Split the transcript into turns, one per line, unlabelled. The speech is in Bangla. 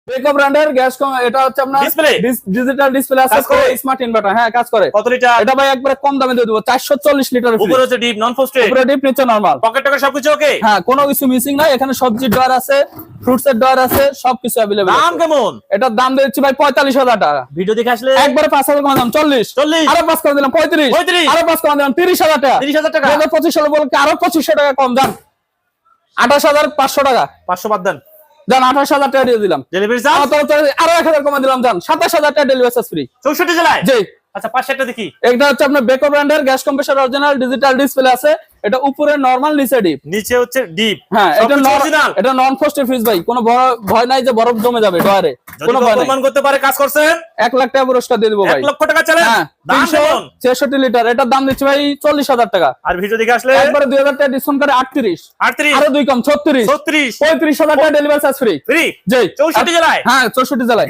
বেকো ব্র্যান্ডের গ্যাস কম, এটা হচ্ছে আপনার
ডিসপ্লে
ডিজিটাল ডিসপ্লে আছে, স্মার্ট ইনভার্টার। হ্যাঁ, কাজ করে।
কত লিটার?
এটা ভাই একবারে কম দামে দিয়ে দেব, 440 লিটার।
উপরে হচ্ছে ডিপ, নন ফ্রস্টেড,
উপরে ডিপ, নিচে নরমাল।
পকেট টকেট সবকিছু ওকে?
হ্যাঁ, কোনো কিছু মিসিং নাই। এখানে সবজি ড্রয়ার আছে, ফ্রুটস এর ড্রয়ার আছে, সবকিছু अवेलेबल।
দাম কেমন?
এটার দাম দিচ্ছি ভাই 45,000 টাকা।
ভিডিও দেখে আসলে
একবারে 5,000 কম দাম, 40 আরো 5 করে দিলাম 35 আরো 5 করে দিলাম 30,000 টাকা।
30,000 টাকা।
2025 সালে বলকে আরো 2500 টাকা কম দাম, 28,500 টাকা।
500 বাদ দেন,
জান 28,000 টাকা দিয়ে দিলাম।
ডেলিভারি চার্জ
আরো 1,000 কমা দিলাম, জান 27,000 টাকা ডেলিভারি চার্জ ফ্রি
64 জেলায়।
জি।
আচ্ছা, পাশে একটা দেখি।
এটা হচ্ছে আপনার বেকো ব্র্যান্ডের gas compressor, original digital display আছে। এটা উপরে নরমাল, নিচে ডিপ।
নিচে হচ্ছে ডিপ।
হ্যাঁ,
অরিজিনাল।
এটা নন ফ্রস্টেড ফ্রিজ ভাই, কোনো ভয় নাই যে বরফ জমে যাবে ডয়ারে, কোনো ভয় নাই।
প্রমাণ করতে পারে কাজ করছেন,
1 লাখ টাকা পুরস্কার দিয়ে দেব ভাই।
1 লক্ষ টাকা চ্যালেঞ্জ।
হ্যাঁ,
দাম কেমন?
366 লিটার। এটার দাম দিচ্ছি ভাই 40,000 টাকা।
আর ভিডিও দেখে আসলে
একবারে 2,000 টাকা ডিসকাউন্ট করে 38 আরো 2 কম 36
36
35,000 টাকা ডেলিভারি চার্জ ফ্রি
ফ্রি
জি।
64 জেলায়।
হ্যাঁ, 64 জেলায়।